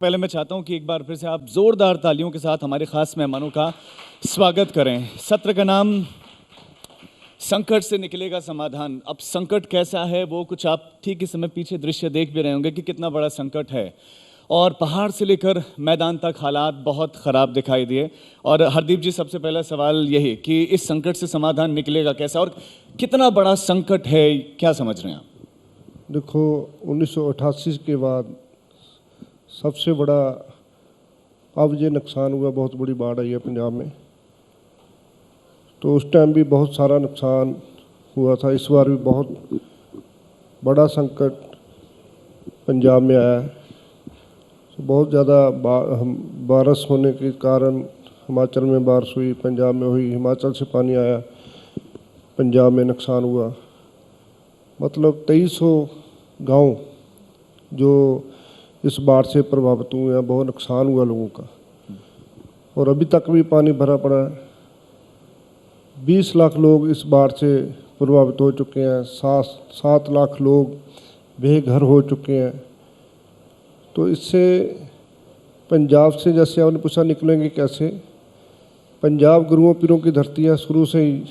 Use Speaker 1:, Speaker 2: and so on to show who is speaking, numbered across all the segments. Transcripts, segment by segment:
Speaker 1: पहले मैं चाहता हूं कि एक बार फिर से आप जोरदार तालियों के साथ हमारे खास मेहमानों का स्वागत करें। सत्र का नाम संकट से निकलेगा समाधान। अब संकट कैसा है वो कुछ आप ठीक इस समय पीछे दृश्य देख भी रहे होंगे कि कितना बड़ा संकट है, और पहाड़ से लेकर मैदान तक हालात बहुत ख़राब दिखाई दिए। और हरदीप जी, सबसे पहला सवाल यही कि इस संकट से समाधान निकलेगा कैसा और कितना बड़ा संकट है, क्या समझ रहे हैं आप?
Speaker 2: देखो, 1988 के बाद सबसे बड़ा अब ये नुकसान हुआ, बहुत बड़ी बाढ़ आई है पंजाब में। तो उस टाइम भी बहुत सारा नुकसान हुआ था। इस बार भी बहुत बड़ा संकट पंजाब में आया है। तो बहुत ज़्यादा बारिश होने के कारण हिमाचल में बारिश हुई, पंजाब में हुई, हिमाचल से पानी आया, पंजाब में नुकसान हुआ। मतलब 2300 गांव जो इस बाढ़ से प्रभावित हुए हैं, बहुत नुकसान हुआ लोगों का। और अभी तक भी पानी भरा पड़ा है। 20 लाख लोग इस बाढ़ से प्रभावित हो चुके हैं। 7 लाख लोग बेघर हो चुके हैं। तो इससे पंजाब से, जैसे आपने पूछा, निकलेंगे कैसे। पंजाब गुरुओं पीरों की धरती है। शुरू से ही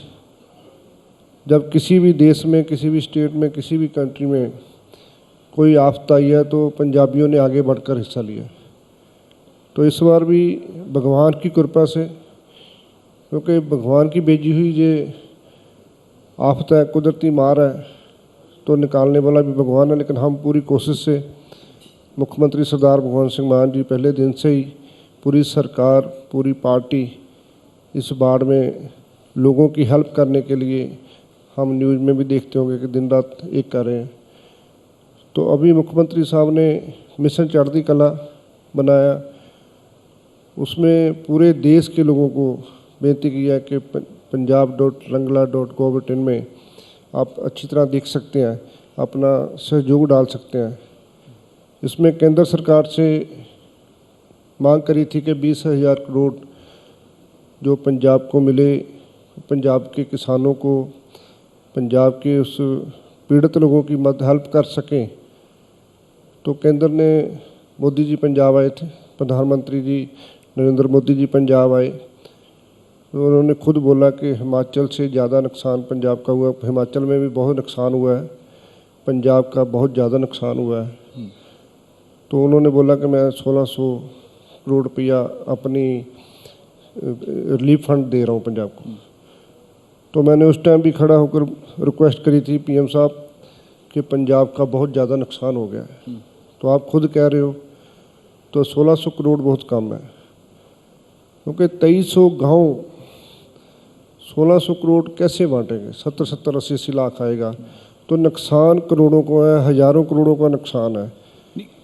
Speaker 2: जब किसी भी देश में, किसी भी स्टेट में, किसी भी कंट्री में कोई आफत आई है तो पंजाबियों ने आगे बढ़कर हिस्सा लिया। तो इस बार भी भगवान की कृपा से, क्योंकि भगवान की भेजी हुई ये आफत है, कुदरती मार है, तो निकालने वाला भी भगवान है। लेकिन हम पूरी कोशिश से, मुख्यमंत्री सरदार भगवंत सिंह मान जी पहले दिन से ही, पूरी सरकार, पूरी पार्टी इस बाढ़ में लोगों की हेल्प करने के लिए, हम न्यूज़ में भी देखते होंगे कि दिन रात एक कर रहे हैं। तो अभी मुख्यमंत्री साहब ने मिशन चढ़ती कला बनाया। उसमें पूरे देश के लोगों को बेनती की है कि punjab.rangla.gov.in में आप अच्छी तरह देख सकते हैं, अपना सहयोग डाल सकते हैं। इसमें केंद्र सरकार से मांग करी थी कि 20,000 करोड़ जो पंजाब को मिले, पंजाब के किसानों को, पंजाब के उस पीड़ित लोगों की मदद हेल्प कर सकें। तो केंद्र ने, मोदी जी पंजाब आए थे, प्रधानमंत्री जी नरेंद्र मोदी जी पंजाब आए। तो उन्होंने खुद बोला कि हिमाचल से ज़्यादा नुकसान पंजाब का हुआ। हिमाचल में भी बहुत नुकसान हुआ है, पंजाब का बहुत ज़्यादा नुकसान हुआ है। तो उन्होंने बोला कि मैं 1600 करोड़ रुपया अपनी रिलीफ फंड दे रहा हूँ पंजाब को। तो मैंने उस टाइम भी खड़ा होकर रिक्वेस्ट करी थी पीएम साहब कि पंजाब का बहुत ज़्यादा नुकसान हो गया है। तो आप खुद कह रहे हो, तो 1600 करोड़ बहुत कम है, क्योंकि 2300 गांव 1600 करोड़ कैसे बांटेंगे। 70-70, 80-80 लाख आएगा तो नुकसान करोड़ों को है, हज़ारों करोड़ों का नुकसान है।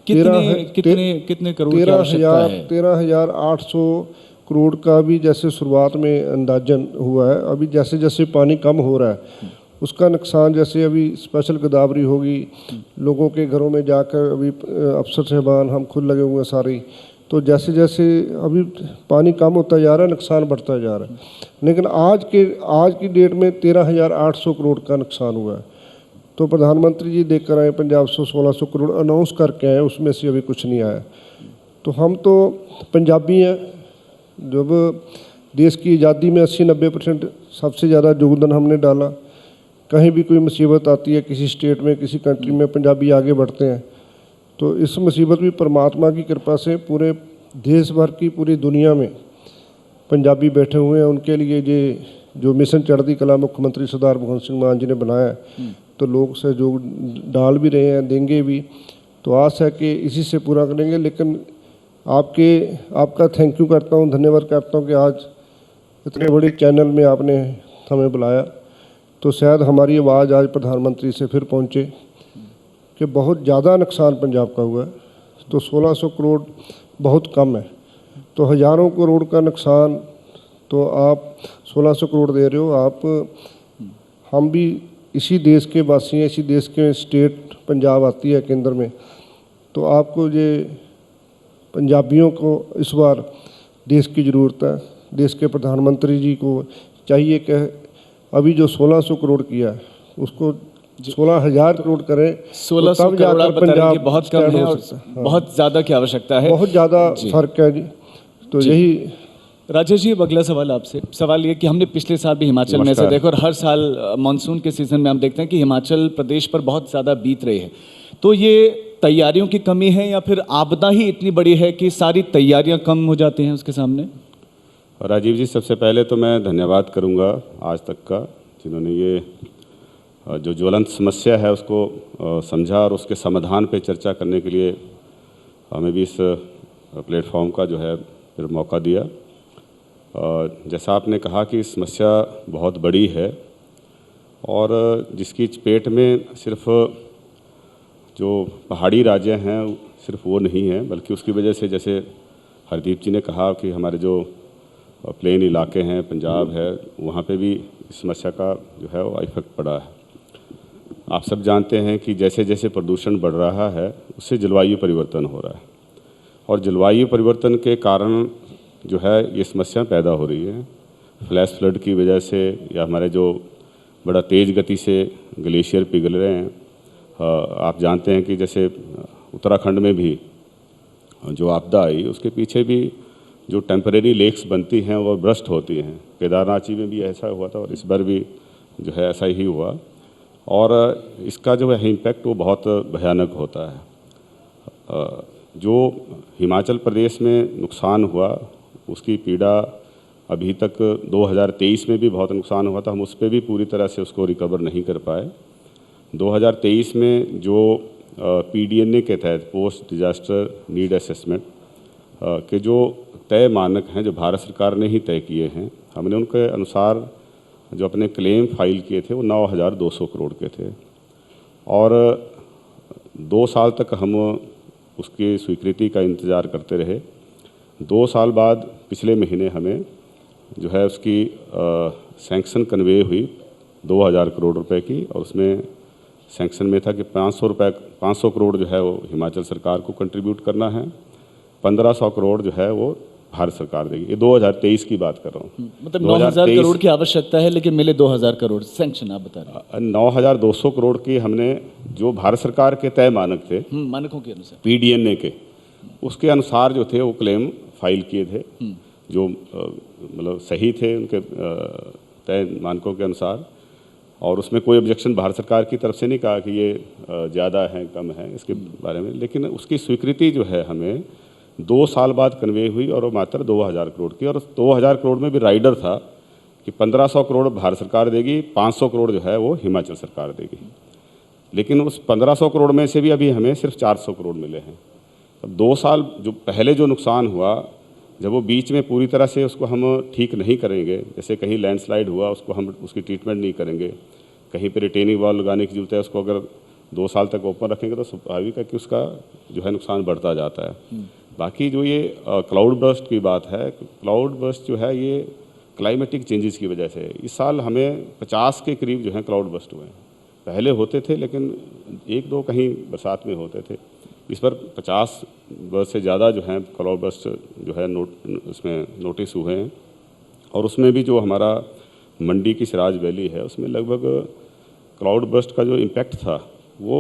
Speaker 1: कितने करोड़ की आवश्यकता है?
Speaker 2: 13,800 करोड़ का भी जैसे शुरुआत में अंदाजन हुआ है। अभी जैसे जैसे पानी कम हो रहा है उसका नुकसान, जैसे अभी स्पेशल गोदावरी होगी, लोगों के घरों में जाकर अभी अफसर साहबान हम खुद लगे हुए हैं सारे। तो जैसे जैसे अभी पानी कम होता जा रहा है, नुकसान बढ़ता जा रहा है। लेकिन आज की डेट में 13,800 करोड़ का नुकसान हुआ है। तो प्रधानमंत्री जी देख कर आए पंजाब से 1600 करोड़ अनाउंस करके आए, उसमें से अभी कुछ नहीं आया। तो हम तो पंजाबी हैं। जब देश की आज़ादी में 80-90% सबसे ज़्यादा योगदान हमने डाला। कहीं भी कोई मुसीबत आती है किसी स्टेट में, किसी कंट्री में, पंजाबी आगे बढ़ते हैं। तो इस मुसीबत भी परमात्मा की कृपा से पूरे देश भर की, पूरी दुनिया में पंजाबी बैठे हुए हैं। उनके लिए ये जो मिशन चढ़ती कला मुख्यमंत्री सरदार भगवंत सिंह मान जी ने बनाया है, तो लोग सहयोग डाल भी रहे हैं, देंगे भी। तो आस है कि इसी से पूरा करेंगे। लेकिन आपका थैंक यू करता हूँ, धन्यवाद करता हूँ कि आज इतने बड़े चैनल में आपने हमें बुलाया। तो शायद हमारी आवाज़ आज प्रधानमंत्री से फिर पहुँचे कि बहुत ज़्यादा नुकसान पंजाब का हुआ है। तो 1600 करोड़ बहुत कम है। तो हज़ारों करोड़ का नुकसान, तो आप 1600 करोड़ दे रहे हो। आप, हम भी इसी देश के वासी हैं, इसी देश के स्टेट पंजाब आती है केंद्र में। तो आपको ये पंजाबियों को इस बार देश की ज़रूरत है। देश के प्रधानमंत्री जी को चाहिए कि अभी जो 1600 करोड़ किया है उसको 16,000 करोड़ करें
Speaker 1: 1600
Speaker 2: तब
Speaker 1: करोड़ आप
Speaker 2: जाकर
Speaker 1: बता रहे हैं कि
Speaker 2: पंजाब
Speaker 1: बहुत कम
Speaker 2: stand
Speaker 1: है
Speaker 2: हो
Speaker 1: और
Speaker 2: सकता है।
Speaker 1: बहुत ज़्यादा की आवश्यकता है।
Speaker 2: बहुत ज़्यादा फर्क है जी। तो यही
Speaker 1: राजेश जी, अब अगला सवाल आपसे। सवाल ये कि हमने पिछले साल भी हिमाचल में से
Speaker 3: नमस्कार।
Speaker 1: देखा और हर साल मानसून के सीज़न में हम देखते हैं कि हिमाचल प्रदेश पर बहुत ज़्यादा बीत रही है। तो ये तैयारियों की कमी है या फिर आपदा ही इतनी बड़ी है कि सारी तैयारियां कम हो जाती हैं उसके सामने?
Speaker 3: राजीव जी, सबसे पहले तो मैं धन्यवाद करूंगा आज तक का, जिन्होंने ये जो ज्वलंत समस्या है उसको समझा और उसके समाधान पे चर्चा करने के लिए हमें भी इस प्लेटफॉर्म का जो है फिर मौका दिया। जैसा आपने कहा कि समस्या बहुत बड़ी है और जिसकी चपेट में सिर्फ जो पहाड़ी राज्य हैं सिर्फ वो नहीं है, बल्कि उसकी वजह से, जैसे हरदीप जी ने कहा कि हमारे जो प्लेन इलाके हैं, पंजाब है, वहाँ पे भी इस समस्या का जो है वो इफेक्ट पड़ा है। आप सब जानते हैं कि जैसे जैसे प्रदूषण बढ़ रहा है उससे जलवायु परिवर्तन हो रहा है और जलवायु परिवर्तन के कारण जो है ये समस्या पैदा हो रही है। फ्लैश फ्लड की वजह से या हमारे जो बड़ा तेज़ गति से ग्लेशियर पिघल रहे हैं। आप जानते हैं कि जैसे उत्तराखंड में भी जो आपदा आई उसके पीछे भी जो टेम्परेरी लेक्स बनती हैं वो ब्रस्ट होती हैं। केदारनाथ में भी ऐसा हुआ था और इस बार भी जो है ऐसा ही हुआ और इसका जो है इम्पैक्ट वो बहुत भयानक होता है। जो हिमाचल प्रदेश में नुकसान हुआ उसकी पीड़ा अभी तक 2023 में भी बहुत नुकसान हुआ था, हम उस पर भी पूरी तरह से उसको रिकवर नहीं कर पाए। 2023 में जो PDNA के तहत पोस्ट डिजास्टर नीड असेसमेंट के जो तय मानक हैं, जो भारत सरकार ने ही तय किए हैं, हमने उनके अनुसार जो अपने क्लेम फाइल किए थे वो 9,200 करोड़ के थे और 2 साल तक हम उसकी स्वीकृति का इंतज़ार करते रहे। 2 साल बाद पिछले महीने हमें जो है उसकी सैंक्शन कन्वे हुई 2,000 करोड़ रुपए की और उसमें सैंक्शन में था कि 500 करोड़ जो है वो हिमाचल सरकार को कंट्रीब्यूट करना है, 1,500 करोड़ जो है वो भारत सरकार देगी। ये 2023 की बात कर रहा हूँ।
Speaker 1: मतलब 9,000 करोड़ की आवश्यकता है लेकिन मिले 2,000 करोड़ सैंक्शन, आप बता रहे हैं।
Speaker 3: 9,200 करोड़ की हमने जो भारत सरकार के तय मानक थे,
Speaker 1: मानकों के अनुसार,
Speaker 3: PDNA के, उसके अनुसार जो थे वो क्लेम फाइल किए थे, जो मतलब सही थे उनके तय मानकों के अनुसार। और उसमें कोई ऑब्जेक्शन भारत सरकार की तरफ से नहीं कहा कि ये ज़्यादा है कम है इसके बारे में, लेकिन उसकी स्वीकृति जो है हमें 2 साल बाद कन्वे हुई और वो मात्र 2,000 करोड़ की। और 2,000 करोड़ में भी राइडर था कि 1,500 करोड़ भारत सरकार देगी, 500 करोड़ जो है वो हिमाचल सरकार देगी। लेकिन उस 1,500 करोड़ में से भी अभी हमें सिर्फ 400 करोड़ मिले हैं। अब 2 साल जो पहले जो नुकसान हुआ, जब वो बीच में पूरी तरह से उसको हम ठीक नहीं करेंगे, जैसे कहीं लैंडस्लाइड हुआ उसको हम उसकी ट्रीटमेंट नहीं करेंगे, कहीं पर रिटेनिंग वॉल लगाने की जरूरत है, उसको अगर 2 साल तक ओपन रखेंगे तो स्वाभाविक है कि उसका जो है नुकसान बढ़ता जाता है। बाकी जो ये क्लाउड बर्स्ट की बात है, क्लाउड बर्स्ट जो है ये क्लाइमेटिक चेंजेस की वजह से इस साल हमें 50 के करीब जो है क्लाउड बर्स्ट हुए हैं। पहले होते थे लेकिन 1-2 कहीं बरसात में होते थे, इस पर 50 बर्स्ट से ज़्यादा जो है क्लाउड बर्स्ट जो है उसमें नोटिस हुए हैं। और उसमें भी जो हमारा मंडी की सिराज वैली है उसमें लगभग क्लाउड बर्स्ट का जो इम्पैक्ट था वो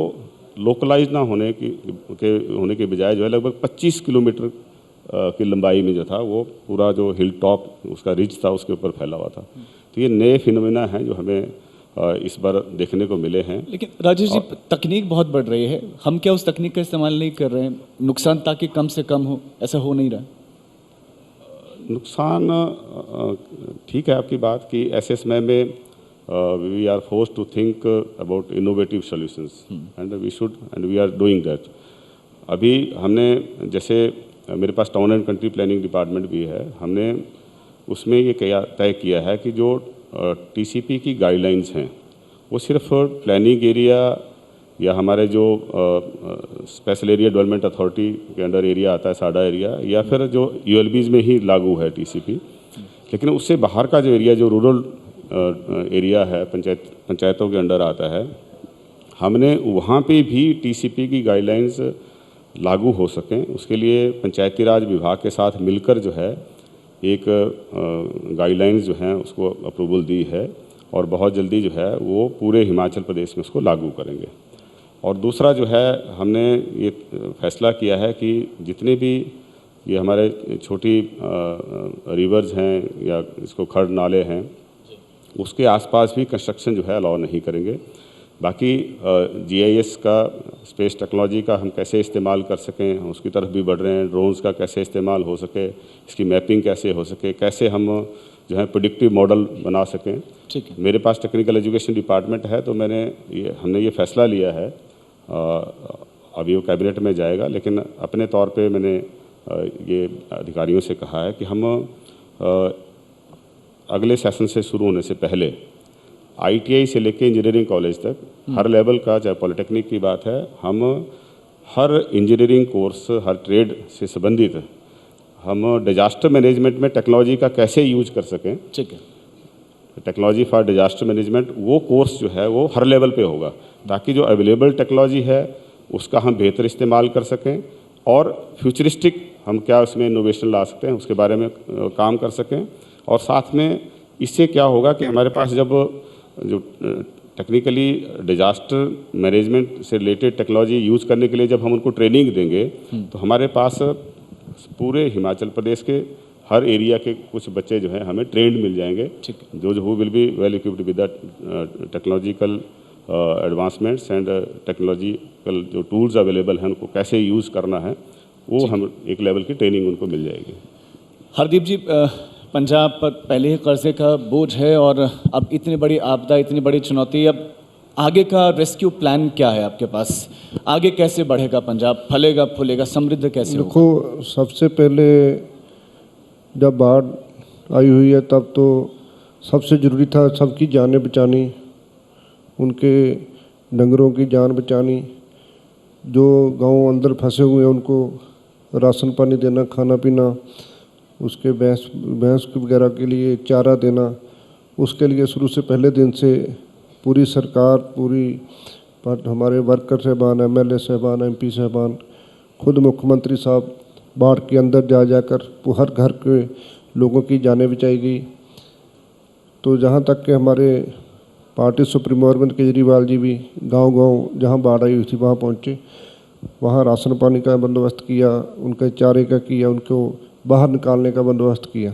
Speaker 3: लोकलाइज ना होने के बजाय जो है लगभग 25 किलोमीटर की लंबाई में जो था वो पूरा जो हिल टॉप उसका रिज था उसके ऊपर फैला हुआ था। तो ये नए फिनोमेना हैं जो हमें इस बार देखने को मिले हैं।
Speaker 1: लेकिन राजेश जी, तकनीक बहुत बढ़ रही है, हम क्या उस तकनीक का इस्तेमाल नहीं कर रहे हैं? नुकसान ताकि कम से कम हो, ऐसा हो नहीं रहा?
Speaker 3: नुकसान ठीक है आपकी बात कि ऐसे समय में we are forced to think about innovative solutions and we are doing that। अभी हमने जैसे मेरे पास town and country planning department भी है, हमने उसमें ये तय किया है कि जो TCP की गाइडलाइंस हैं वो सिर्फ प्लानिंग एरिया या हमारे जो स्पेशल एरिया डेवलपमेंट अथॉरिटी के अंडर एरिया आता है, साडा एरिया, या फिर जो ULBs में ही लागू है TCP। लेकिन उससे बाहर का जो एरिया, जो रूरल एरिया है, पंचायतों के अंडर आता है, हमने वहाँ पे भी TCP की गाइडलाइंस लागू हो सकें उसके लिए पंचायती राज विभाग के साथ मिलकर जो है एक गाइडलाइंस जो हैं उसको अप्रूवल दी है। और बहुत जल्दी जो है वो पूरे हिमाचल प्रदेश में उसको लागू करेंगे। और दूसरा जो है, हमने ये फैसला किया है कि जितने भी ये हमारे छोटी रिवर्स हैं या इसको खड़ नाले हैं, उसके आसपास भी कंस्ट्रक्शन जो है अलाउ नहीं करेंगे। बाकी जीआईएस का, स्पेस टेक्नोलॉजी का हम कैसे इस्तेमाल कर सकें, हम उसकी तरफ भी बढ़ रहे हैं। ड्रोन्स का कैसे इस्तेमाल हो सके, इसकी मैपिंग कैसे हो सके, कैसे हम जो है प्रेडिक्टिव मॉडल बना सकें।
Speaker 1: ठीक है।
Speaker 3: मेरे पास टेक्निकल एजुकेशन डिपार्टमेंट है, तो हमने ये फैसला लिया है। अभी वो कैबिनेट में जाएगा, लेकिन अपने तौर पे मैंने ये अधिकारियों से कहा है कि हम अगले सेशन से शुरू होने से पहले आईटीआई से लेकर इंजीनियरिंग कॉलेज तक हर लेवल का, चाहे पॉलिटेक्निक की बात है, हम हर इंजीनियरिंग कोर्स, हर ट्रेड से संबंधित हम डिजास्टर मैनेजमेंट में टेक्नोलॉजी का कैसे यूज कर सकें।
Speaker 1: ठीक है।
Speaker 3: टेक्नोलॉजी फॉर डिजास्टर मैनेजमेंट, वो कोर्स जो है वो हर लेवल पे होगा, ताकि जो अवेलेबल टेक्नोलॉजी है उसका हम बेहतर इस्तेमाल कर सकें और फ्यूचरिस्टिक हम क्या उसमें इनोवेशन ला सकते हैं उसके बारे में काम कर सकें। और साथ में इससे क्या होगा कि हमारे पास जब जो टेक्निकली डिजास्टर मैनेजमेंट से रिलेटेड टेक्नोलॉजी यूज़ करने के लिए जब हम उनको ट्रेनिंग देंगे, तो हमारे पास पूरे हिमाचल प्रदेश के हर एरिया के कुछ बच्चे जो हैं हमें ट्रेंड मिल जाएंगे, जो who will be well equipped with the technological advancements and technological जो टूल्स अवेलेबल हैं उनको कैसे यूज़ करना है, वो हम एक लेवल की ट्रेनिंग उनको मिल जाएगी।
Speaker 1: हरदीप जी, पंजाब पर पहले ही कर्जे का बोझ है और अब इतनी बड़ी आपदा, इतनी बड़ी चुनौती, अब आगे का रेस्क्यू प्लान क्या है आपके पास? आगे कैसे बढ़ेगा पंजाब, फलेगा फूलेगा, समृद्ध कैसे होगा?
Speaker 2: देखो, सबसे पहले जब बाढ़ आई हुई है तब तो सबसे ज़रूरी था सबकी जानें बचानी, उनके डंगरों की जान बचानी, जो गांव अंदर फंसे हुए हैं उनको राशन पानी देना, खाना पीना, उसके भैंस वगैरह के लिए चारा देना। उसके लिए शुरू से पहले दिन से पूरी सरकार, हमारे वर्कर साहबान, एमएलए साहबान, एमपी साहबान, खुद मुख्यमंत्री साहब बाढ़ के अंदर जाकर हर घर के लोगों की जानें बचाई गई। तो जहाँ तक कि हमारे पार्टी सुप्रीमो अरविंद केजरीवाल जी भी गांव-गांव जहाँ बाढ़ आई हुई थी वहाँ पहुँचे, वहाँ राशन पानी का बंदोबस्त किया, उनके चारे का किया, उनको बाहर निकालने का बंदोबस्त किया।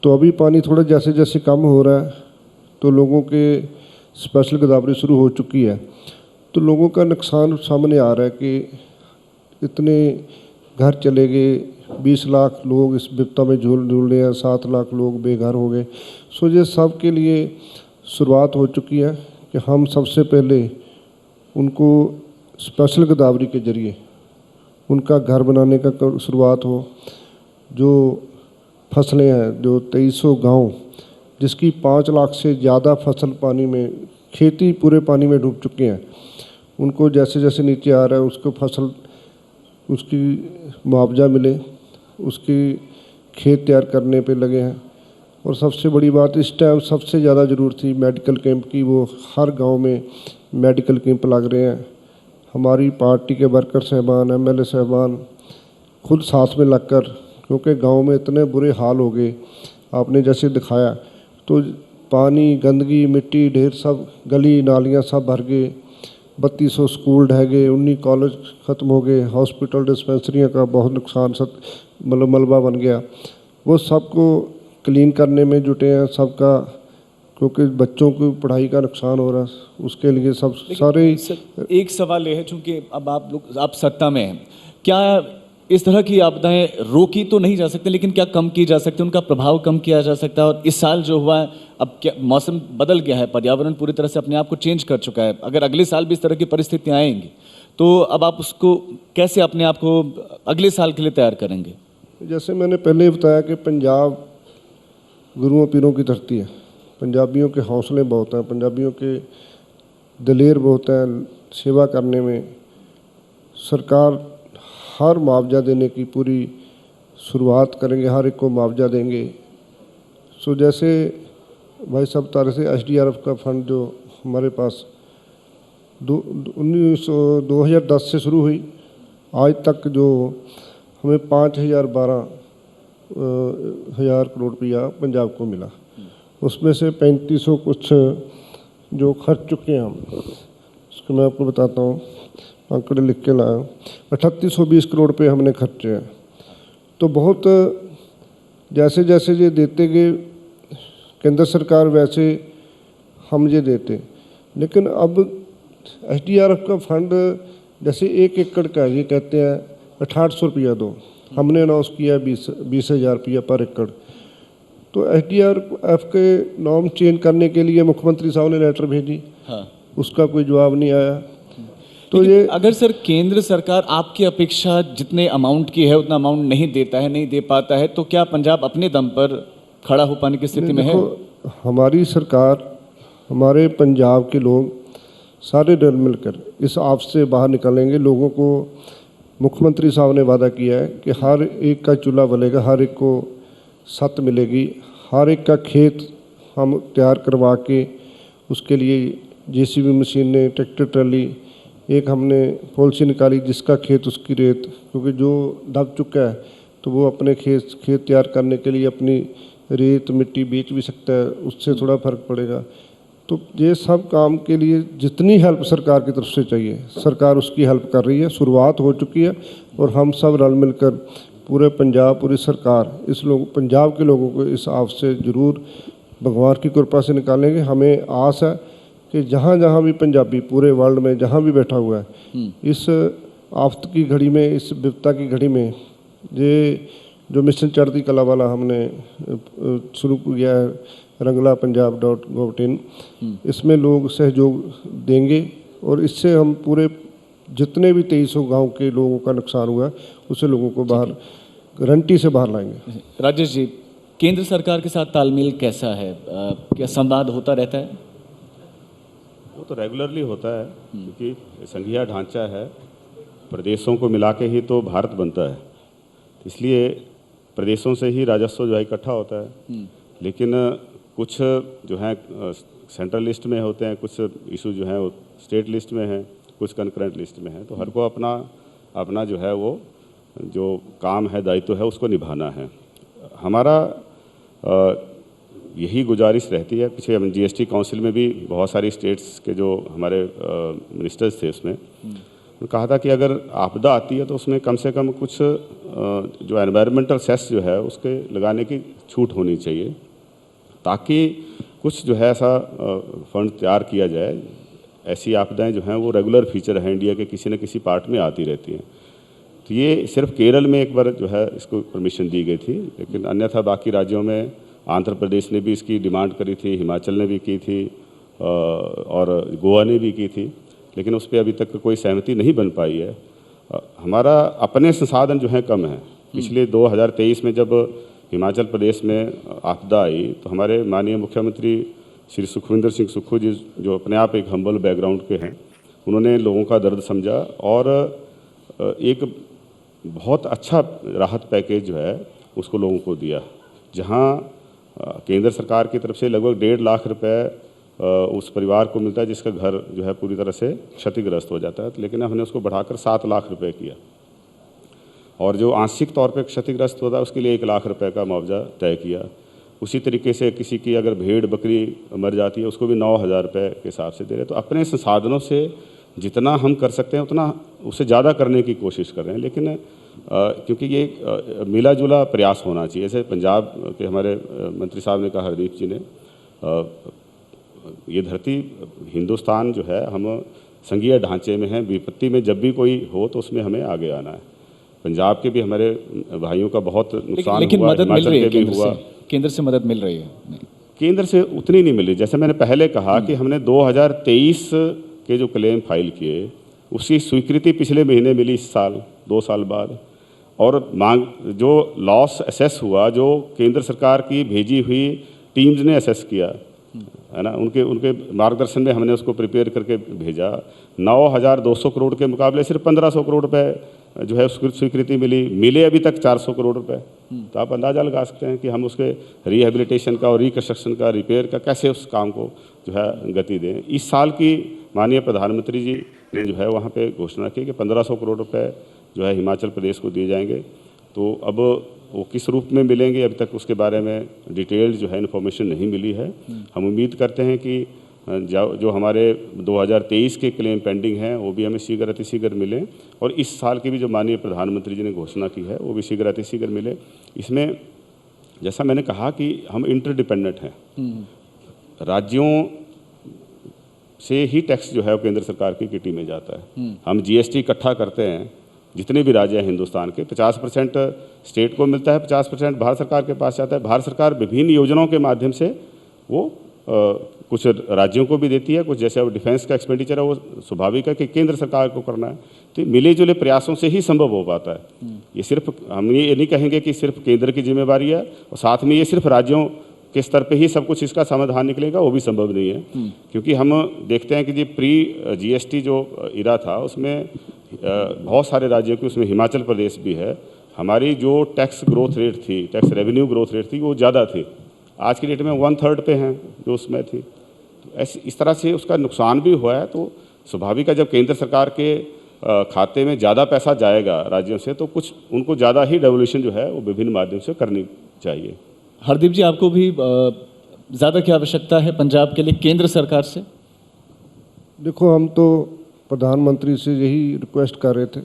Speaker 2: तो अभी पानी थोड़ा जैसे जैसे कम हो रहा है तो लोगों के स्पेशल गिरदावरी शुरू हो चुकी है, तो लोगों का नुकसान सामने आ रहा है कि इतने घर चले गए, 20 लाख लोग इस विपदा में झूल रहे हैं, 7 लाख लोग बेघर हो गए। सो ये सब के लिए शुरुआत हो चुकी है कि हम सबसे पहले उनको स्पेशल गिरदावरी के ज़रिए उनका घर बनाने का शुरुआत हो। जो फसलें हैं, जो 2300 गांव, जिसकी 5 लाख से ज़्यादा फसल पानी में, खेती पूरे पानी में डूब चुके हैं, उनको जैसे जैसे नीचे आ रहा है उसको फसल, उसकी मुआवजा मिले, उसकी खेत तैयार करने पे लगे हैं। और सबसे बड़ी बात इस टाइम सबसे ज़्यादा ज़रूरत थी मेडिकल कैंप की, वो हर गांव में मेडिकल कैंप लग रहे हैं। हमारी पार्टी के वर्कर साहबान, एमएलए साहबान खुद साथ में लगकर, क्योंकि गांव में इतने बुरे हाल हो गए आपने जैसे दिखाया, तो पानी, गंदगी, मिट्टी, ढेर सब, गली नालियाँ सब भर गए, 3200 स्कूल ढह गए, 19 कॉलेज ख़त्म हो गए, हॉस्पिटल डिस्पेंसरियों का बहुत नुकसान, मतलब मलबा बन गया। वो सबको क्लीन करने में जुटे हैं सबका, क्योंकि बच्चों की पढ़ाई का नुकसान हो रहा है, उसके लिए सब सारे।
Speaker 1: एक सवाल ये है, चूंकि अब आप सत्ता में हैं, क्या इस तरह की आपदाएं रोकी तो नहीं जा सकती, लेकिन क्या कम की जा सकती है, उनका प्रभाव कम किया जा सकता है? और इस साल जो हुआ है, अब क्या मौसम बदल गया है, पर्यावरण पूरी तरह से अपने आप को चेंज कर चुका है, अगर अगले साल भी इस तरह की परिस्थितियाँ आएंगी तो अब आप उसको कैसे अपने आप को अगले साल के लिए तैयार करेंगे?
Speaker 2: जैसे मैंने पहले बताया कि पंजाब गुरुओं पीरों की धरती है, पंजाबियों के हौसले बहुत हैं, पंजाबियों के दिलेर बहुत हैं सेवा करने में। सरकार हर मुआवजा देने की पूरी शुरुआत करेंगे, हर एक को मुआवजा देंगे। सो जैसे भाई साहब बता रहे थे, एसडीआरएफ का फंड जो हमारे पास 2010 से शुरू हुई, आज तक जो हमें 5,012 हज़ार करोड़ रुपया पंजाब को मिला। उसमें से 3500 कुछ जो खर्च चुके हैं हम, उसको मैं आपको बताता हूँ, आंकड़े लिख के लाया हूँ। 3820 करोड़ रुपये हमने खर्चे हैं। तो बहुत जैसे जैसे ये देते गए केंद्र सरकार वैसे हम ये देते, लेकिन अब एसडीआरएफ का फंड जैसे 1 एकड़ का ये कहते हैं 6800 रुपया दो, हमने अनाउंस किया 20,000 रुपया पर एकड़। तो एसडीआरएफ के नॉर्म चेंज करने के लिए मुख्यमंत्री साहब ने लेटर भेजी,
Speaker 1: हाँ।
Speaker 2: उसका कोई जवाब नहीं आया। तो
Speaker 1: लेकिन
Speaker 2: ये
Speaker 1: अगर सर केंद्र सरकार आपकी अपेक्षा जितने अमाउंट की है उतना अमाउंट नहीं देता है, नहीं दे पाता है, तो क्या पंजाब अपने दम पर खड़ा हो पाने की स्थिति में है?
Speaker 2: देखो, हमारी सरकार, हमारे पंजाब के लोग सारे रल मिलकर इस आफत से बाहर निकालेंगे। लोगों को मुख्यमंत्री साहब ने वादा किया है कि हर एक का चूल्हा बलेगा, हर एक को छत मिलेगी, हर एक का खेत हम तैयार करवा के उसके लिए जेसीबी मशीनें, ट्रैक्टर ट्राली, एक हमने पॉलिसी निकाली जिसका खेत उसकी रेत, क्योंकि जो दब चुका है तो वो अपने खेत तैयार करने के लिए अपनी रेत मिट्टी बेच भी सकता है, उससे थोड़ा फर्क पड़ेगा। तो ये सब काम के लिए जितनी हेल्प सरकार की तरफ से चाहिए, सरकार उसकी हेल्प कर रही है, शुरुआत हो चुकी है। और हम सब रल मिलकर पूरे पंजाब, पूरी सरकार पंजाब के लोगों को इस आफत से ज़रूर भगवान की कृपा से निकालेंगे। हमें आस है कि जहाँ जहाँ भी पंजाबी पूरे वर्ल्ड में जहाँ भी बैठा हुआ है, इस आफत की घड़ी में, इस विपदा की घड़ी में, ये जो मिशन चढ़ती कला वाला हमने शुरू किया है, ranglapunjab.gov.in, इसमें लोग सहयोग देंगे और इससे हम पूरे जितने भी 2300 गांव के लोगों का नुकसान हुआ है उसे लोगों को बाहर गारंटी से बाहर लाएंगे।
Speaker 1: राजेश जी, केंद्र सरकार के साथ तालमेल कैसा है? क्या संवाद होता रहता है?
Speaker 3: वो तो रेगुलरली होता है, क्योंकि संघीय ढांचा है, प्रदेशों को मिला के ही तो भारत बनता है, इसलिए प्रदेशों से ही राजस्व जो है इकट्ठा होता है। लेकिन कुछ जो है सेंट्रल लिस्ट में होते हैं, कुछ इशू जो है वो स्टेट लिस्ट में हैं, कुछ कंकरेंट लिस्ट में है। तो हर को अपना अपना जो है वो जो काम है, दायित्व है, उसको निभाना है। हमारा यही गुजारिश रहती है। पीछे हम जीएसटी काउंसिल में भी बहुत सारी स्टेट्स के जो हमारे मिनिस्टर्स थे, उसमें कहा था कि अगर आपदा आती है तो उसमें कम से कम कुछ जो एनवायरमेंटल सेस जो है उसके लगाने की छूट होनी चाहिए, ताकि कुछ जो है ऐसा फंड तैयार किया जाए। ऐसी आपदाएं जो हैं वो रेगुलर फीचर है इंडिया के किसी न किसी पार्ट में आती रहती हैं। तो ये सिर्फ केरल में एक बार जो है इसको परमिशन दी गई थी, लेकिन अन्यथा बाकी राज्यों में आंध्र प्रदेश ने भी इसकी डिमांड करी थी, हिमाचल ने भी की थी और गोवा ने भी की थी, लेकिन उस पर अभी तक कोई सहमति नहीं बन पाई है। हमारा अपने संसाधन जो हैं कम हैं। पिछले 2023 में जब हिमाचल प्रदेश में आपदा आई तो हमारे माननीय मुख्यमंत्री श्री सुखविंदर सिंह सुक्खू जी, जो अपने आप एक हम्बल बैकग्राउंड के हैं, उन्होंने लोगों का दर्द समझा और एक बहुत अच्छा राहत पैकेज जो है उसको लोगों को दिया, जहां केंद्र सरकार की तरफ से लगभग 1.5 लाख रुपए उस परिवार को मिलता है जिसका घर जो है पूरी तरह से क्षतिग्रस्त हो जाता है। लेकिन हमने उसको बढ़ाकर 7 लाख रुपए किया, और जो आंशिक तौर पे क्षतिग्रस्त होता है उसके लिए 1 लाख रुपए का मुआवजा तय किया। उसी तरीके से किसी की अगर भेड़ बकरी मर जाती है उसको भी 9,000 रुपये के हिसाब से दे रहे। तो अपने संसाधनों से जितना हम कर सकते हैं उतना उससे ज़्यादा करने की कोशिश कर रहे हैं, लेकिन क्योंकि ये मिला जुला प्रयास होना चाहिए। जैसे पंजाब के हमारे मंत्री साहब ने कहा, हरदीप जी ने, ये धरती हिंदुस्तान जो है, हम संघीय ढांचे में हैं, विपत्ति में जब भी कोई हो तो उसमें हमें आगे आना है। पंजाब के भी हमारे भाइयों का बहुत नुकसान
Speaker 1: लेकिन
Speaker 3: हुआ,
Speaker 1: मदद मिल रही है
Speaker 3: हिमाचल के भी हुआ।
Speaker 1: केंद्र से मदद मिल रही है?
Speaker 3: केंद्र से उतनी नहीं मिली। जैसे मैंने पहले कहा कि हमने 2023 के जो क्लेम फाइल किए उसकी स्वीकृति पिछले महीने मिली, इस साल 2 साल बाद, और मांग जो लॉस असेस हुआ, जो केंद्र सरकार की भेजी हुई टीम्स ने असेस किया है ना, उनके मार्गदर्शन में हमने उसको प्रिपेयर करके भेजा। 9,200 करोड़ के मुकाबले सिर्फ 1,500 करोड़ रुपए जो है उसकी स्वीकृति मिले अभी तक 400 करोड़ रुपए। तो आप अंदाज़ा लगा सकते हैं कि हम उसके रिहेबिलिटेशन का और रिकंस्ट्रक्शन का, रिपेयर का कैसे उस काम को जो है गति दें। इस साल की माननीय प्रधानमंत्री जी ने जो है वहाँ पे घोषणा की कि 1,500 करोड़ रुपए जो है हिमाचल प्रदेश को दिए जाएंगे। तो अब वो किस रूप में मिलेंगे अभी तक उसके बारे में डिटेल्ड जो है इन्फॉर्मेशन नहीं मिली है। हम उम्मीद करते हैं कि जो हमारे 2023 के क्लेम पेंडिंग हैं वो भी हमें शीघ्र अतिशीघ्र मिले, और इस साल की भी जो माननीय प्रधानमंत्री जी ने घोषणा की है वो भी शीघ्र अतिशीघ्र मिले। इसमें जैसा मैंने कहा कि हम इंटरडिपेंडेंट हैं, राज्यों से ही टैक्स जो है वो केंद्र सरकार की किटी में जाता है। हम जीएसटी इकट्ठा करते हैं, जितने भी राज्य हैं हिंदुस्तान के 50% स्टेट को मिलता है, 50% भारत सरकार के पास जाता है। भारत सरकार विभिन्न योजनाओं के माध्यम से वो कुछ राज्यों को भी देती है, कुछ जैसे अब डिफेंस का एक्सपेंडिचर है वो स्वाभाविक है कि केंद्र सरकार को करना है। तो मिले जुले प्रयासों से ही संभव हो पाता है। ये सिर्फ हम ये नहीं कहेंगे कि सिर्फ केंद्र की जिम्मेवारी है और साथ में ये सिर्फ राज्यों के स्तर पे ही सब कुछ इसका समाधान निकलेगा, वो भी संभव नहीं है। क्योंकि हम देखते हैं कि ये प्री जीएसटी जो इरा था उसमें बहुत सारे राज्यों की, उसमें हिमाचल प्रदेश भी है, हमारी जो टैक्स ग्रोथ रेट थी, टैक्स रेवेन्यू ग्रोथ रेट थी वो ज़्यादा थी। आज की डेट में 1/3 पे हैं जो उसमें थी। तो ऐसी इस तरह से उसका नुकसान भी हुआ है। तो स्वाभाविक है जब केंद्र सरकार के खाते में ज़्यादा पैसा जाएगा राज्यों से, तो कुछ उनको ज़्यादा ही डेवोल्यूशन जो है वो विभिन्न माध्यम से करनी चाहिए।
Speaker 1: हरदीप जी, आपको भी ज़्यादा की आवश्यकता है पंजाब के लिए केंद्र सरकार से?
Speaker 2: देखो, हम तो प्रधानमंत्री से यही रिक्वेस्ट कर रहे थे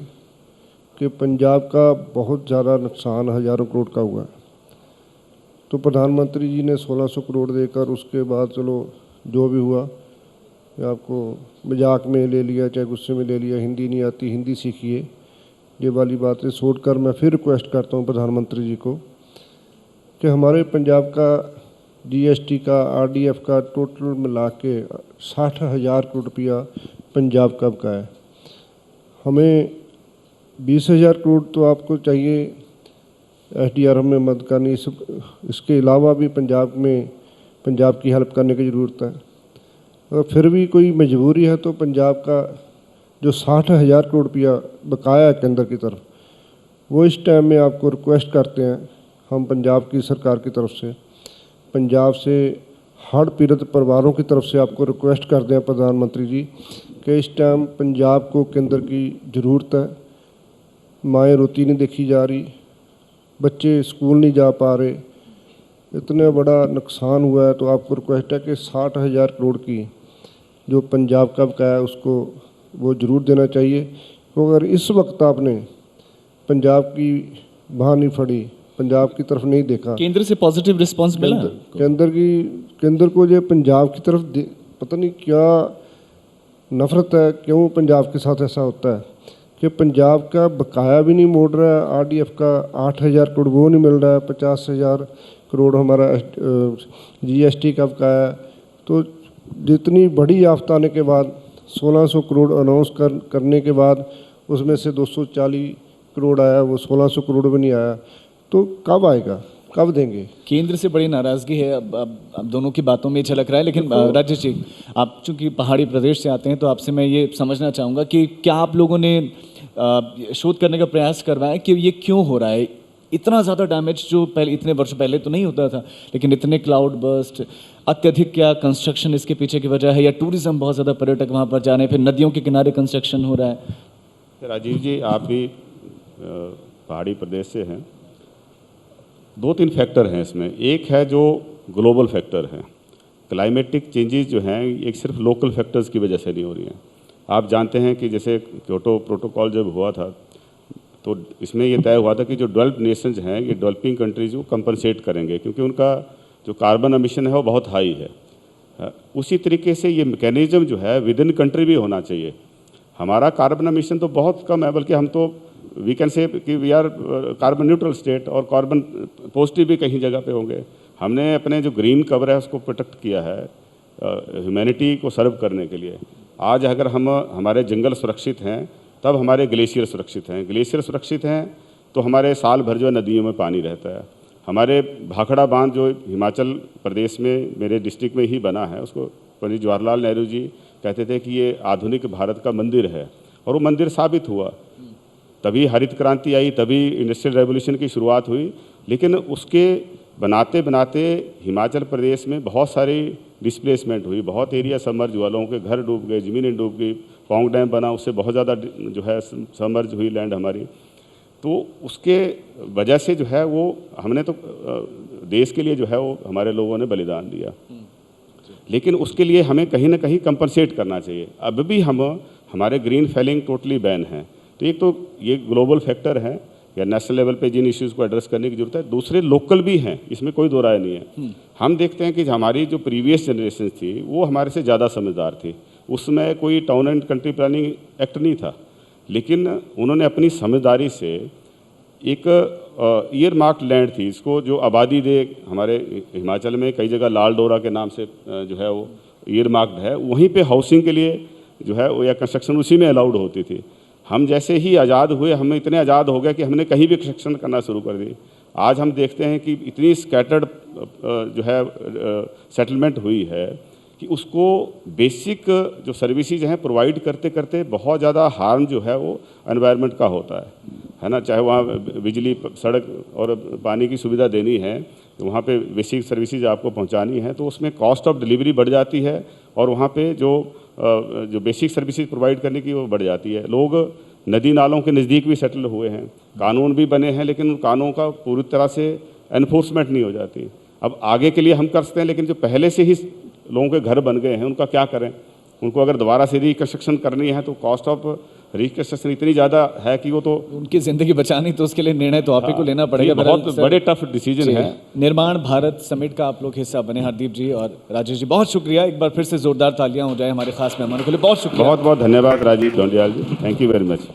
Speaker 2: कि पंजाब का बहुत ज़्यादा नुकसान हज़ारों करोड़ का हुआ है। तो प्रधानमंत्री जी ने 1600 करोड़ देकर उसके बाद चलो जो भी हुआ, आपको मजाक में ले लिया चाहे गुस्से में ले लिया, हिंदी नहीं आती हिंदी सीखिए, ये वाली बातें छोड़कर मैं फिर रिक्वेस्ट करता हूँ प्रधानमंत्री जी को कि हमारे पंजाब का जीएसटी का, आरडीएफ का टोटल मिला के 60,000 करोड़ रुपया पंजाब का बकाया है। हमें 20,000 करोड़ तो आपको चाहिए एसडीआरएफ में मदद करनी, इसके अलावा भी पंजाब की हेल्प करने की ज़रूरत है। अगर फिर भी कोई मजबूरी है तो पंजाब का जो 60,000 करोड़ रुपया बकाया है केंद्र की तरफ, वो इस टाइम में आपको रिक्वेस्ट करते हैं हम पंजाब की सरकार की तरफ से, पंजाब से हड़ पीड़ित परिवारों की तरफ से आपको रिक्वेस्ट करते हैं प्रधानमंत्री जी कि इस टाइम पंजाब को केंद्र की ज़रूरत है। माएँ रोती नहीं देखी जा रही, बच्चे स्कूल नहीं जा पा रहे, इतना बड़ा नुकसान हुआ है। तो आपको रिक्वेस्ट है कि 60,000 करोड़ की जो पंजाब का बकाया है उसको वो ज़रूर देना चाहिए। तो अगर इस वक्त आपने पंजाब की बाह नहीं फड़ी, पंजाब की तरफ नहीं देखा,
Speaker 1: केंद्र से पॉजिटिव रिस्पांस मिला?
Speaker 2: केंद्र को जो पंजाब की तरफ पता नहीं क्या नफरत है, क्यों पंजाब के साथ ऐसा होता है कि पंजाब का बकाया भी नहीं मोड़ रहा है, आरडीएफ का 8,000 करोड़ वो नहीं मिल रहा है, 50,000 करोड़ हमारा जीएसटी का बकाया है। तो जितनी बड़ी आफत आने के बाद 1600 करोड़ अनाउंस करने के बाद उसमें से 240 करोड़ आया, वो 1600 करोड़ भी नहीं आया। तो कब आएगा, कब देंगे?
Speaker 1: केंद्र से बड़ी नाराजगी है अब दोनों की बातों में ये झलक रहा है। लेकिन राजेश जी, आप चूंकि पहाड़ी प्रदेश से आते हैं तो आपसे मैं ये समझना चाहूँगा कि क्या आप लोगों ने शोध करने का प्रयास करवाया कि ये क्यों हो रहा है? इतना ज़्यादा डैमेज जो पहले इतने वर्ष पहले तो नहीं होता था, लेकिन इतने क्लाउड बर्स्ट, अत्यधिक क्या कंस्ट्रक्शन इसके पीछे की वजह है, या टूरिज्म बहुत ज़्यादा पर्यटक वहाँ पर जा रहे हैं, फिर नदियों के किनारे कंस्ट्रक्शन हो रहा है?
Speaker 3: राजीव जी, आप भी पहाड़ी प्रदेश से हैं। 2-3 फैक्टर हैं इसमें। एक है जो ग्लोबल फैक्टर है, क्लाइमेटिक चेंजेस जो हैं एक सिर्फ लोकल फैक्टर्स की वजह से नहीं हो रही हैं। आप जानते हैं कि जैसे क्योटो प्रोटोकॉल जब हुआ था तो इसमें ये तय हुआ था कि जो डेवलप्ड नेशंस हैं, ये डेवलपिंग कंट्रीज को कंपनसेट करेंगे क्योंकि उनका जो कार्बन एमिशन है वो बहुत हाई है। उसी तरीके से ये मैकेनिज्म जो है विद इन कंट्री भी होना चाहिए। हमारा कार्बन एमिशन तो बहुत कम है, बल्कि हम तो वी कैन से कि we are carbon neutral state, और कार्बन पॉजिटिव भी कहीं जगह पे होंगे। हमने अपने जो ग्रीन कवर है उसको प्रोटेक्ट किया है ह्यूमैनिटी को सर्व करने के लिए। आज अगर हमारे जंगल सुरक्षित हैं तब हमारे ग्लेशियर सुरक्षित हैं। ग्लेशियर सुरक्षित हैं तो हमारे साल भर जो है नदियों में पानी रहता है। हमारे भाखड़ा बांध जो हिमाचल प्रदेश में मेरे डिस्ट्रिक्ट में ही बना है, उसको पंडित जवाहरलाल नेहरू जी कहते थे कि ये आधुनिक भारत का मंदिर है, और वो मंदिर साबित हुआ। तभी हरित क्रांति आई, तभी इंडस्ट्रियल रेवोल्यूशन की शुरुआत हुई। लेकिन उसके बनाते बनाते हिमाचल प्रदेश में बहुत सारी डिस्प्लेसमेंट हुई, बहुत एरिया सबमर्ज हुआ, लोगों के घर डूब गए, ज़मीनें डूब गई। पौंग डैम बना, उससे बहुत ज़्यादा जो है सबमर्ज हुई लैंड हमारी। तो उसके वजह से जो है वो हमने तो देश के लिए जो है वो हमारे लोगों ने बलिदान दिया, लेकिन उसके लिए हमें कहीं ना कहीं कंपनसेट करना चाहिए। अब भी हमारे ग्रीन फेलिंग टोटली बैन है। तो एक तो ये ग्लोबल फैक्टर है या नेशनल लेवल पे जिन इश्यूज़ को एड्रेस करने की जरूरत है, दूसरे लोकल भी हैं, इसमें कोई दो राय नहीं है। हम देखते हैं कि हमारी जो प्रीवियस जनरेशन थी वो हमारे से ज़्यादा समझदार थी। उसमें कोई town and country planning act नहीं था, लेकिन उन्होंने अपनी समझदारी से एक ईयर मार्क्ड लैंड थी, इसको जो आबादी दे, हमारे हिमाचल में कई जगह लाल डोरा के नाम से जो है वो ईयर मार्क्ड है, वहीं पे हाउसिंग के लिए जो है वो या कंस्ट्रक्शन उसी में अलाउड होती थी। हम जैसे ही आज़ाद हुए, हम इतने आज़ाद हो गए कि हमने कहीं भी कंस्ट्रक्शन करना शुरू कर दी। आज हम देखते हैं कि इतनी स्कैटर्ड जो है सेटलमेंट हुई है कि उसको बेसिक जो सर्विसेज हैं प्रोवाइड करते करते बहुत ज़्यादा हार्म जो है वो एनवायरनमेंट का होता है ना। चाहे वहाँ बिजली, सड़क और पानी की सुविधा देनी है, तो वहाँ पे बेसिक सर्विसेज आपको पहुँचानी है, तो उसमें कॉस्ट ऑफ डिलीवरी बढ़ जाती है और वहाँ पे जो बेसिक सर्विसेज प्रोवाइड करने की वो बढ़ जाती है। लोग नदी नालों के नज़दीक भी सेटल हुए हैं, कानून भी बने हैं, लेकिन उन कानूनों का पूरी तरह से एनफोर्समेंट नहीं हो जाती। अब आगे के लिए हम कर सकते हैं, लेकिन जो पहले से ही लोगों के घर बन गए हैं उनका क्या करें? उनको अगर दोबारा से रिकंस्ट्रक्शन करनी है तो कॉस्ट ऑफ रिकंस्ट्रक्शन इतनी ज़्यादा है कि वो तो
Speaker 1: उनकी ज़िंदगी बचानी, तो उसके लिए निर्णय तो आप ही को लेना पड़ेगा।
Speaker 3: बहुत
Speaker 1: बहरहाल,
Speaker 3: बड़े टफ डिसीजन है।
Speaker 1: निर्माण भारत समिट का आप लोग हिस्सा बने, हरदीप जी और राजेश जी, बहुत शुक्रिया। एक बार फिर से जोरदार तालियां हो जाए हमारे खास मेहमानों के लिए। बहुत शुक्रिया।
Speaker 3: बहुत बहुत धन्यवाद राजीव ढोंडियाल जी, थैंक यू वेरी मच।